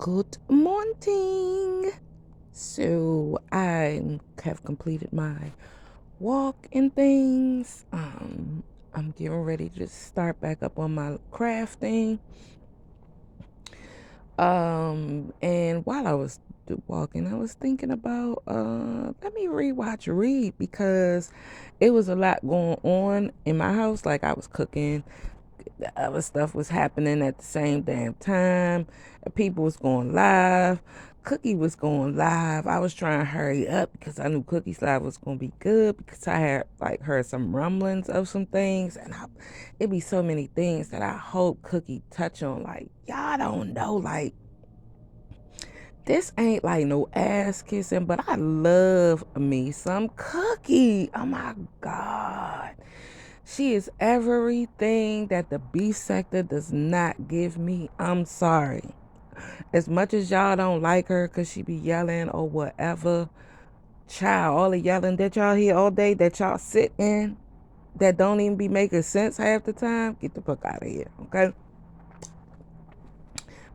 Good morning. So I have completed my walk and things. I'm getting ready to start back up on my crafting. And while I was walking, I was thinking about let me rewatch Read because it was a lot going on in my house. Like I was cooking, the other stuff was happening at the same damn time. People was going live. Cookie was going live. I was trying to hurry up because I knew Cookie's live was gonna be good because I had like heard some rumblings of some things, and it'd be so many things that I hope Cookie touch on. Like y'all don't know, like this ain't like no ass kissing, but I love me some Cookie. Oh my god. She is everything that the beef sector does not give me. I'm sorry. As much as y'all don't like her because she be yelling or whatever, child, all the yelling that y'all hear all day that y'all sit in that don't even be making sense half the time, get the fuck out of here, okay?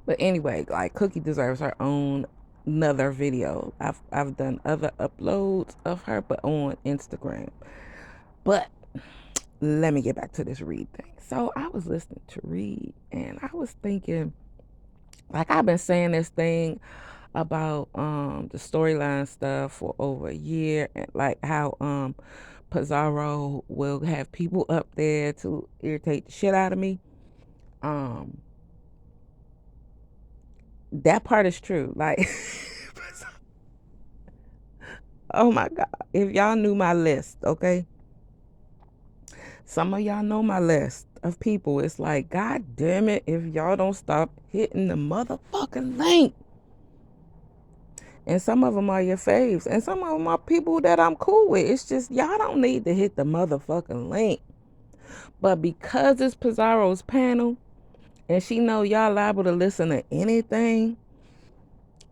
But anyway, like Cookie deserves her own another video. I've done other uploads of her, but on Instagram. But let me get back to this Read thing. So I was listening to Read and I was thinking, like I've been saying this thing about the storyline stuff for over a year, and like how Pizarro will have people up there to irritate the shit out of me. Um that part is true. Like oh my god. If y'all knew my list, okay? Some of y'all know my list of people. It's like, God damn it, if y'all don't stop hitting the motherfucking link. And some of them are your faves. And some of them are people that I'm cool with. It's just, y'all don't need to hit the motherfucking link. But because it's Pizarro's panel, and she know y'all liable to listen to anything,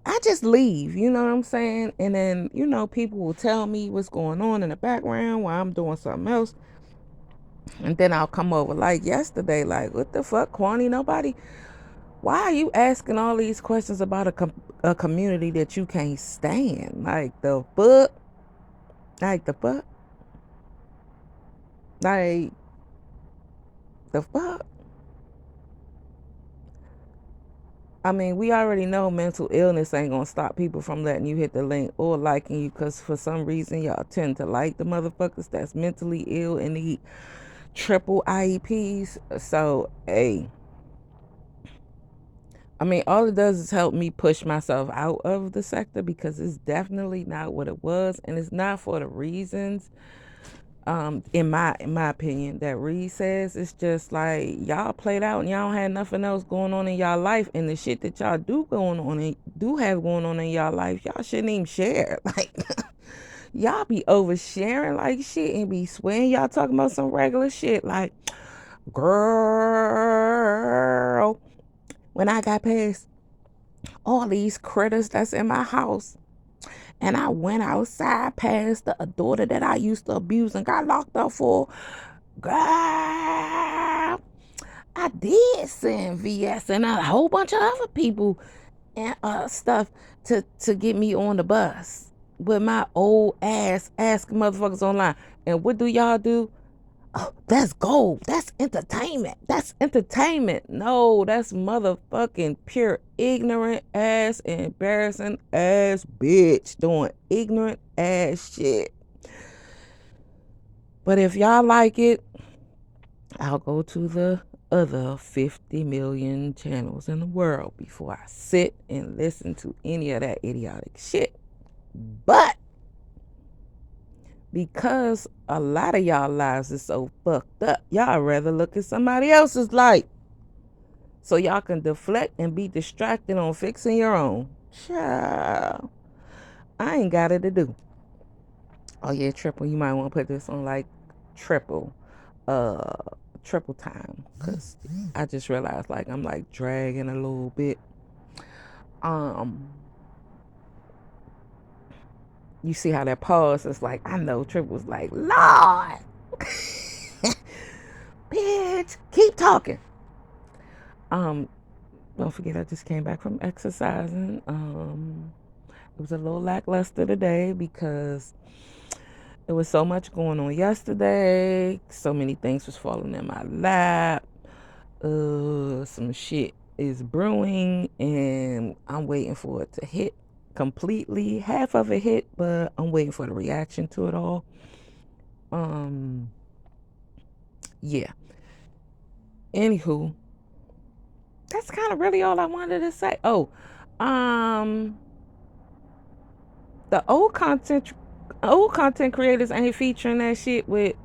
I just leave, you know what I'm saying? And then, people will tell me what's going on in the background while I'm doing something else. And then I'll come over like yesterday, like, what the fuck, Kwani? Nobody. Why are you asking all these questions about a community that you can't stand? Like the fuck? Like the fuck? Like the fuck? I mean, we already know mental illness ain't gonna stop people from letting you hit the link or liking you because for some reason y'all tend to like the motherfuckers that's mentally ill and need triple IEPs. So, hey, I mean, all it does is help me push myself out of the sector because it's definitely not what it was, and it's not for the reasons, in my opinion, that Reed says. It's just like y'all played out and y'all had nothing else going on in y'all life, and the shit that y'all do have going on in y'all life, y'all shouldn't even share. Like y'all be oversharing like shit and be swearing y'all talking about some regular shit like, girl, when I got past all these critters that's in my house and I went outside past the daughter that I used to abuse and got locked up for, girl, I did send VS and a whole bunch of other people and stuff to get me on the bus with my old ass asking motherfuckers online. And what do y'all do? Oh, that's gold. That's entertainment. That's entertainment. No, that's motherfucking pure ignorant ass, embarrassing ass bitch doing ignorant ass shit. But if y'all like it, I'll go to the other 50 million channels in the world before I sit and listen to any of that idiotic shit. But because a lot of y'all lives is so fucked up, y'all rather look at somebody else's life so y'all can deflect and be distracted on fixing your own. Child, I ain't got it to do. Oh yeah, triple. You might want to put this on like triple, uh, triple time, cause I just realized like I'm like dragging a little bit. Um, you see how that pause is like I know triple's like Lord, bitch, keep talking. Um, Don't forget, I just came back from exercising. It was a little lackluster today because there was so much going on yesterday. So many things was falling in my lap. Some shit is brewing, and I'm waiting for it to hit completely. Half of it hit, but I'm waiting for the reaction to it all. Um, yeah. Anywho, that's kind of really all I wanted to say. Oh, um, the old content creators ain't featuring that shit with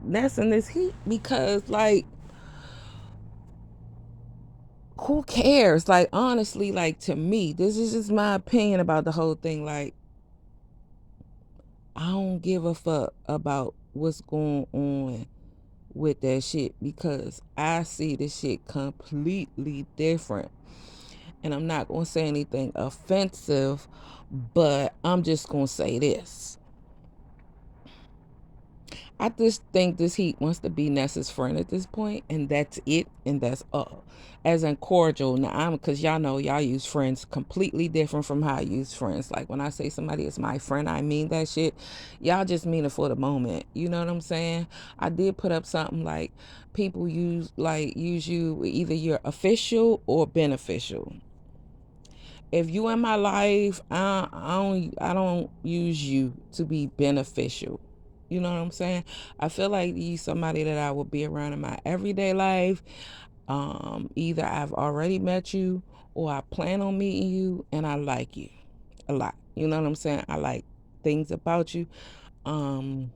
Ness and this heat because, like, who cares? Like, honestly, like, to me, this is just my opinion about the whole thing. Like, I don't give a fuck about what's going on with that shit because I see this shit completely different. And I'm not going to say anything offensive, but I'm just going to say this. I just think this heat wants to be Nessa's friend at this point, and that's it, and that's all. As in cordial. Now, because y'all know y'all use friends completely different from how I use friends. Like when I say somebody is my friend, I mean that shit. Y'all just mean it for the moment. You know what I'm saying? I did put up something like people use you either you're official or beneficial. If you in my life, I don't use you to be beneficial. You know what I'm saying? I feel like you somebody that I will be around in my everyday life. Either I've already met you or I plan on meeting you and I like you a lot. You know what I'm saying? I like things about you. Um,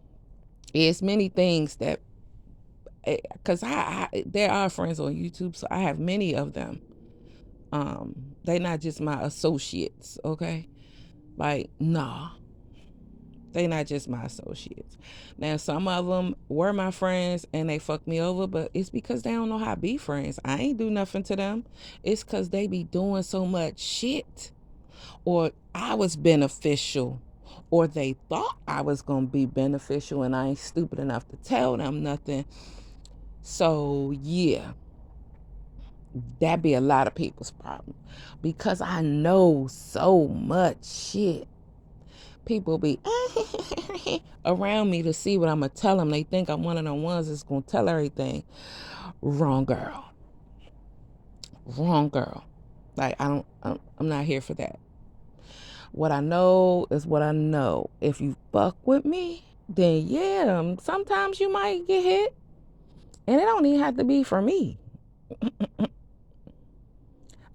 it's many things that, because there are friends on YouTube, so I have many of them. They're not just my associates, okay? Like, nah, they not just my associates. Now, some of them were my friends and they fucked me over, but it's because they don't know how to be friends. I ain't do nothing to them. It's because they be doing so much shit. Or I was beneficial. Or they thought I was going to be beneficial and I ain't stupid enough to tell them nothing. So, yeah, that be a lot of people's problem. Because I know so much shit. People be around me to see what I'm gonna tell them. They think I'm one of the ones that's gonna tell everything. Wrong girl. Wrong girl. Like I'm not here for that. What I know is what I know. If you fuck with me, then yeah, sometimes you might get hit, and it don't even have to be for me.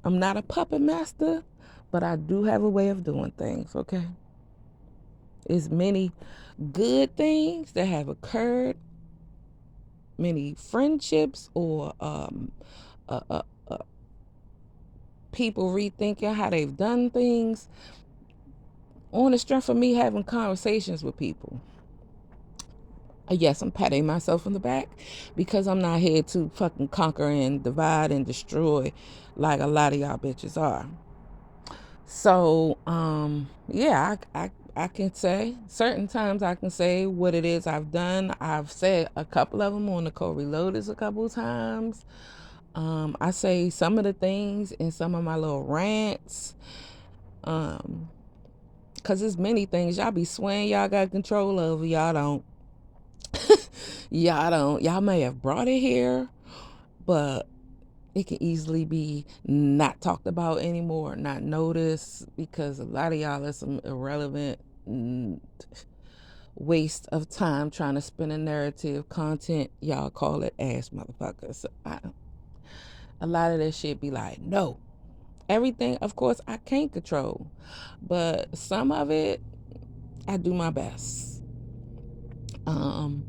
I'm not a puppet master, but I do have a way of doing things. Okay, it's many good things that have occurred, many friendships or uh, uh, uh, people rethinking how they've done things on the strength of me having conversations with people. Yes, I'm patting myself on the back because I'm not here to fucking conquer and divide and destroy like a lot of y'all bitches are. So, yeah, I can say certain times I can say what it is I've done. I've said a couple of them on the co-reloaders a couple of times. I say some of the things in some of my little rants. Cause there's many things y'all be swearing y'all got control over. Y'all don't. Y'all don't. Y'all may have brought it here, but it can easily be not talked about anymore, not noticed, because a lot of y'all are some irrelevant waste of time trying to spin a narrative content. Y'all call it ass motherfuckers. So a lot of that shit be like, no. Everything, of course, I can't control, but some of it, I do my best. Um,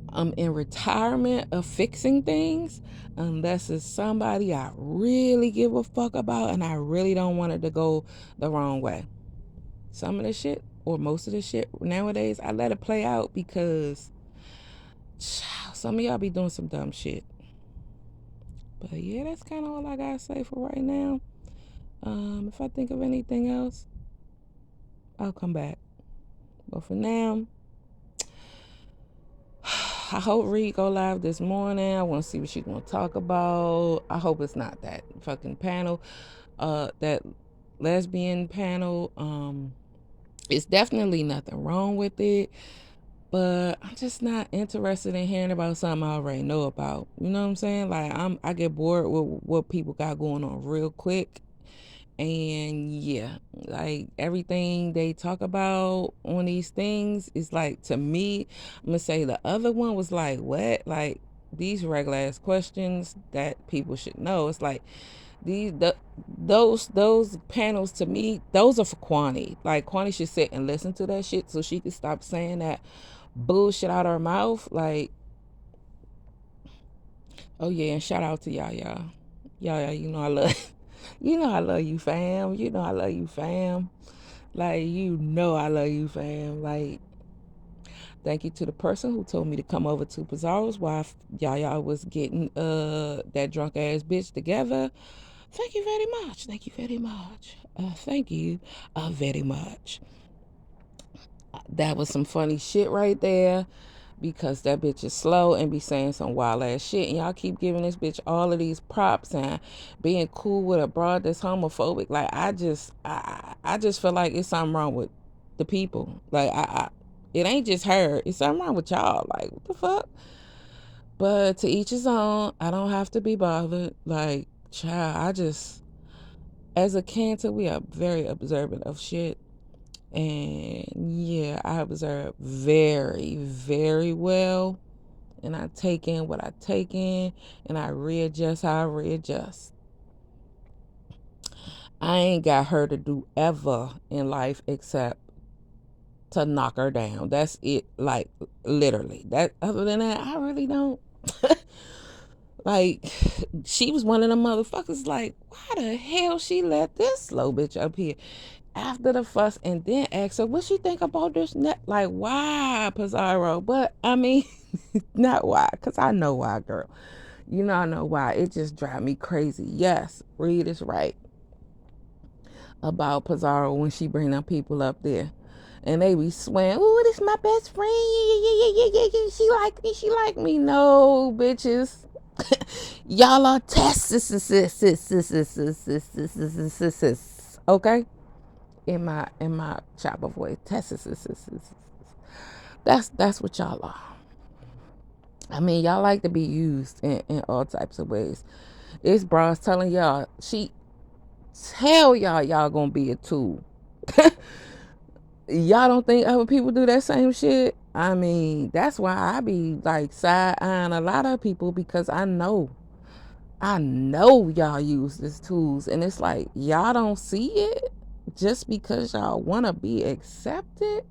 I'm in retirement of fixing things unless it's somebody I really give a fuck about and I really don't want it to go the wrong way. Some of the shit, or most of the shit nowadays, I let it play out because some of y'all be doing some dumb shit. But yeah, that's kind of all I gotta say for right now. If I think of anything else, I'll come back. But for now, I hope Reed go live this morning. I want to see what she's gonna talk about. I hope it's not that fucking panel, that lesbian panel. It's definitely nothing wrong with it, but I'm just not interested in hearing about something I already know about. You know what I'm saying? Like I get bored with what people got going on real quick. And yeah, like everything they talk about on these things is like, to me, I'm gonna say the other one was like, what? Like these regular ass questions that people should know. It's like those panels, to me, those are for Kwani. Like Kwani should sit and listen to that shit so she can stop saying that bullshit out her mouth. Like, oh yeah, and shout out to y'all. Y'all, you know I love you know I love you, fam. You know I love you, fam. Like, you know I love you, fam. Like, thank you to the person who told me to come over to Pizarro's while y'all was getting that drunk ass bitch together. Thank you very much. Thank you very much. Thank you very much. That was some funny shit right there, because that bitch is slow and be saying some wild ass shit, and y'all keep giving this bitch all of these props and being cool with a broad that's homophobic. Like, I just feel like it's something wrong with the people. Like, it ain't just her, it's something wrong with y'all. Like, what the fuck? But to each his own. I don't have to be bothered. Like, child, I just, as a cancer, we are very observant of shit. And yeah, I observe very, very well. And I take in what I take in, and I readjust how I readjust. I ain't got her to do ever in life except to knock her down. That's it. Like, literally. That, other than that, I really don't. Like, she was one of the motherfuckers. Like, why the hell she let this slow bitch up here after the fuss, and then ask her what she think about this net? Like, why, Pizarro? But I mean, not why, because I know why, girl. You know I know why. It just drive me crazy. Yes, Reed is right about Pizarro when she bring them people up there. And they be swearing, "Ooh, this my best friend. Yeah. She like me. She like me." No, bitches. Y'all are tests. Okay? In my chopper voice. Tests. That's what y'all are. I mean, y'all like to be used in all types of ways. It's bras telling y'all, she tell y'all gonna be a tool. Y'all don't think other people do that same shit? I mean, that's why I be like side eyeing a lot of people, because I know y'all use these tools, and it's like y'all don't see it just because y'all want to be accepted.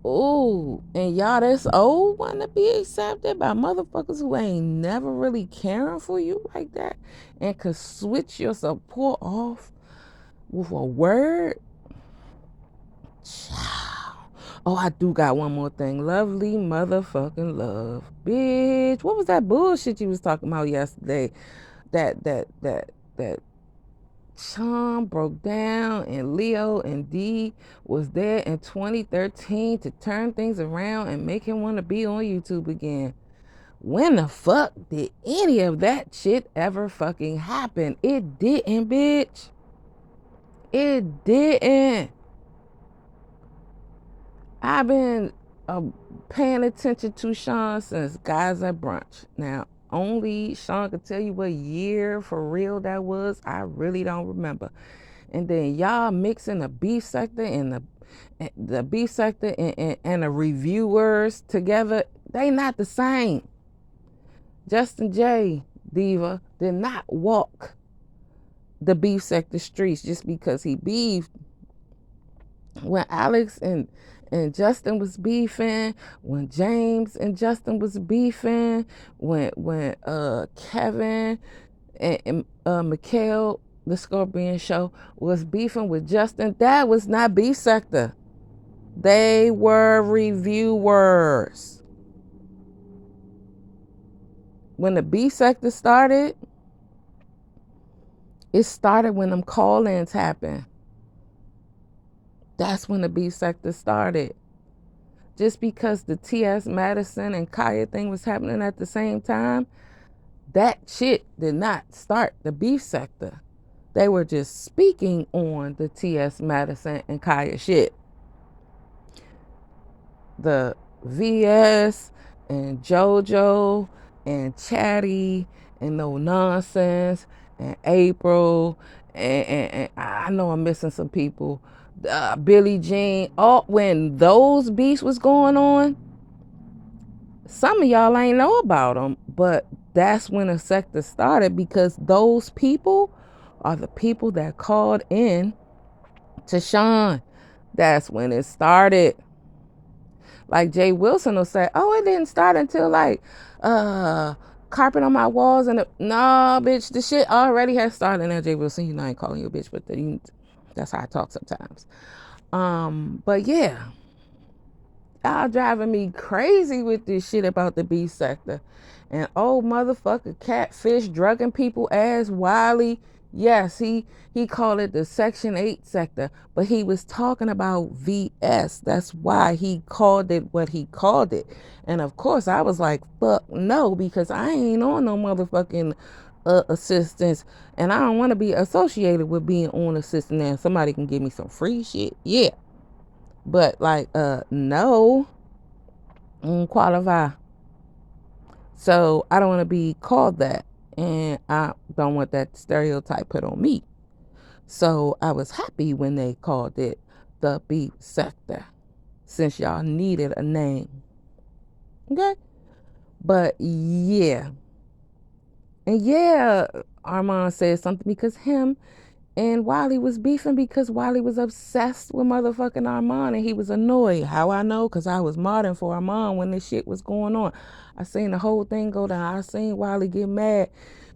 Oh, and y'all that's old want to be accepted by motherfuckers who ain't never really caring for you like that, and could switch your support off with a word. Oh, I do got one more thing. Lovely motherfucking love. Bitch, what was that bullshit you was talking about yesterday? That Sean broke down and Leo and D was there in 2013 to turn things around and make him want to be on YouTube again. When the fuck did any of that shit ever fucking happen? It didn't, bitch. It didn't. I've been paying attention to Sean since Guys at Brunch. Now, only Sean could tell you what year for real that was. I really don't remember. And then y'all mixing the beef sector and the beef sector and the reviewers together. They not the same. Justin J. Diva did not walk the beef sector streets just because he beefed. When Alex and Justin was beefing, when James and Justin was beefing, when Kevin and Mikhail, the Scorpion Show, was beefing with Justin, that was not beef sector. They were reviewers. When the beef sector started, it started when them call-ins happened. That's when the beef sector started. just because the T.S. Madison and Kaya thing was happening at the same time, that shit did not start the beef sector. They were just speaking on the T.S. Madison and Kaya shit. The VS and JoJo and Chatty and No Nonsense and April and I know I'm missing some people. Billie Jean. All when those beefs was going on, some of y'all ain't know about them, but that's when a sector started because those people are the people that called in to Sean. That's when it started. Like Jay Wilson will say, "Oh, it didn't start until like carpet on my walls and nah, bitch, the shit already has started." Now Jay Wilson, you know I ain't calling you a bitch, but that's how I talk sometimes. But yeah, y'all driving me crazy with this shit about the B sector. And old motherfucker catfish drugging people ass Wiley. Yes, he called it the Section 8 sector, but he was talking about VS. That's why he called it what he called it. And of course, I was like, fuck no, because I ain't on no motherfucking assistance. And I don't want to be associated with being on assistance. And somebody can give me some free shit. Yeah. But like, no, I don't qualify. So I don't want to be called that. And I don't want that stereotype put on me. So I was happy when they called it the beef sector, since y'all needed a name. Okay? But yeah. And yeah, Armand said something because him and Wiley was beefing because Wiley was obsessed with motherfucking Armand and he was annoyed. How I know? Because I was modding for Armand when this shit was going on. I seen the whole thing go down. I seen Wiley get mad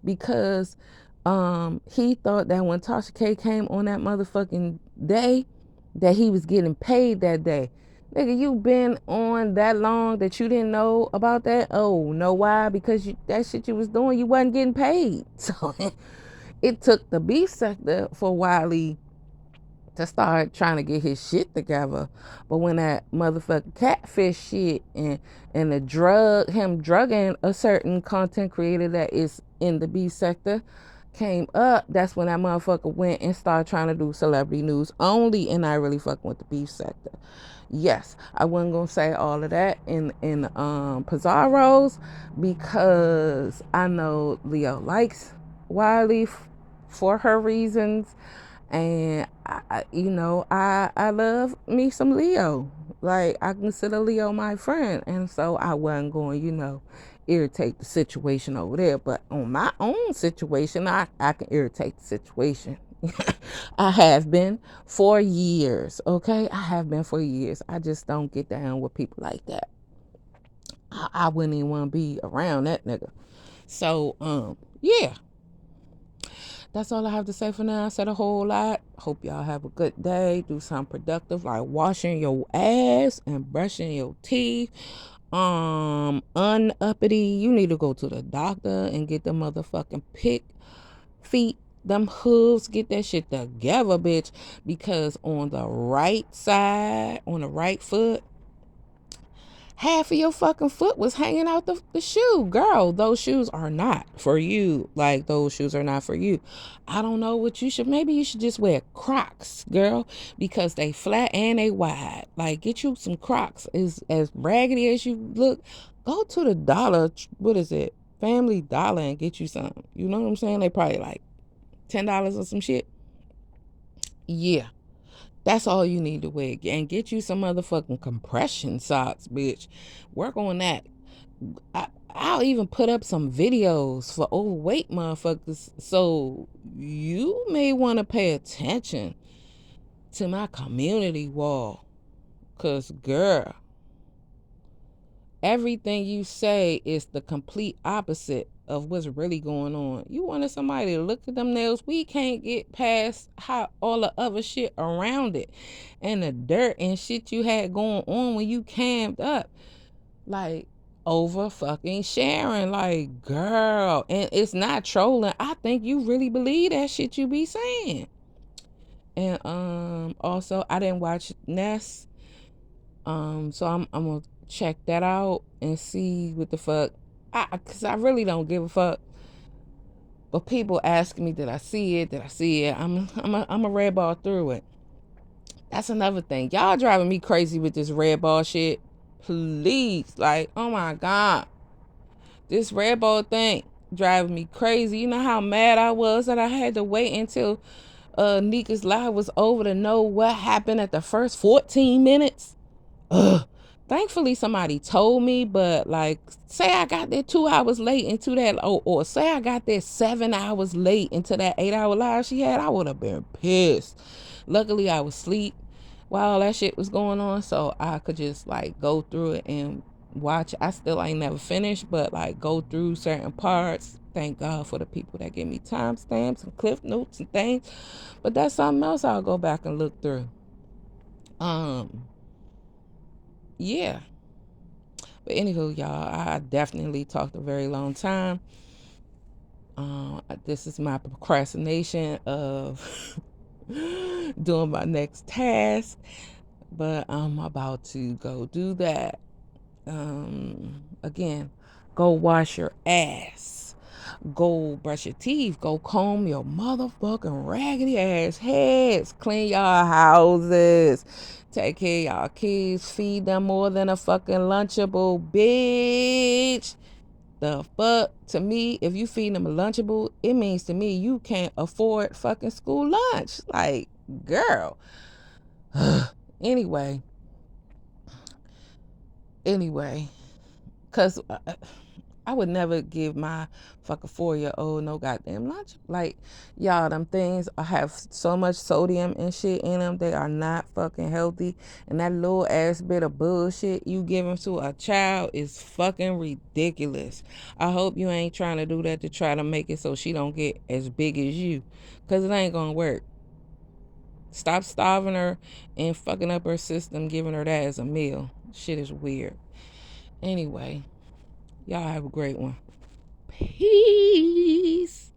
because he thought that when Tasha K came on that motherfucking day, that he was getting paid that day. Nigga, you been on that long that you didn't know about that? Oh, know why? Because that shit you was doing, you wasn't getting paid. So it took the beef sector for Wiley to start trying to get his shit together. But when that motherfucking catfish shit and him drugging a certain content creator that is in the beef sector came up, that's when that motherfucker went and started trying to do celebrity news only, and I really fucking with the beef sector. Yes, I wasn't gonna say all of that in Pizarro's because I know Leo likes Wiley for her reasons, and I love me some Leo. Like I consider Leo my friend, and so I wasn't going irritate the situation over there. But on my own situation, I can irritate the situation. I have been for years. Okay, I have been for years. I just don't get down with people like that. I wouldn't even want to be around that nigga. So yeah, that's all I have to say for now. I said a whole lot. Hope y'all have a good day. Do something productive like washing your ass and brushing your teeth. Unuppity, you need to go to the doctor and get the motherfucking feet, them hooves, get that shit together, bitch. Because on the right side, on the right foot, half of your fucking foot was hanging out the shoe. Girl, those shoes are not for you. Like, those shoes are not for you. I don't know what you should, maybe you should just wear Crocs, girl, because they flat and they wide. Like, get you some Crocs. Is as raggedy as you look, go to the dollar, what is it, Family Dollar, and get you some. You know what I'm saying? They probably like $10 or some shit. Yeah. That's all you need to wear. And get you some motherfucking compression socks, bitch. Work on that. I'll even put up some videos for overweight motherfuckers. So you may want to pay attention to my community wall. Because, girl, everything you say is the complete opposite of what's really going on. You wanted somebody to look at them nails. We can't get past how all the other shit around it and the dirt and shit you had going on when you camped up. Like, over fucking sharing. Like, girl. And it's not trolling. I think you really believe that shit you be saying. And also, I didn't watch Ness. So I'm gonna check that out and see what the fuck. Cause I really don't give a fuck. But people asking me, did I see it? Did I see it? I'm a red ball through it. That's another thing. Y'all driving me crazy with this red ball shit. Please, like, oh my god, this red ball thing driving me crazy. You know how mad I was that I had to wait until Nika's live was over to know what happened at the first 14 minutes. Ugh. Thankfully, somebody told me, but like, say I got there 2 hours late into that, or say I got there 7 hours late into that 8 hour live she had, I would have been pissed. Luckily, I was asleep while all that shit was going on, so I could just like go through it and watch. I still ain't never finished, but like go through certain parts. Thank God for the people that give me timestamps and cliff notes and things. But that's something else I'll go back and look through. Yeah. But anywho, y'all, I definitely talked a very long time. This is my procrastination of doing my next task, but I'm about to go do that. Again, go wash your ass. Go brush your teeth. Go comb your motherfucking raggedy ass heads. Clean y'all houses. Take care of y'all kids. Feed them more than a fucking Lunchable, bitch. The fuck? To me, if you feed them a Lunchable, it means to me you can't afford fucking school lunch. Like, girl. anyway, anyway, because I would never give my fucking 4-year-old no goddamn lunch. Like, y'all, them things have so much sodium and shit in them. They are not fucking healthy. And that little ass bit of bullshit you giving to a child is fucking ridiculous. I hope you ain't trying to do that to try to make it so she don't get as big as you. Because it ain't gonna work. Stop starving her and fucking up her system, giving her that as a meal. Shit is weird. Anyway, y'all have a great one. Peace.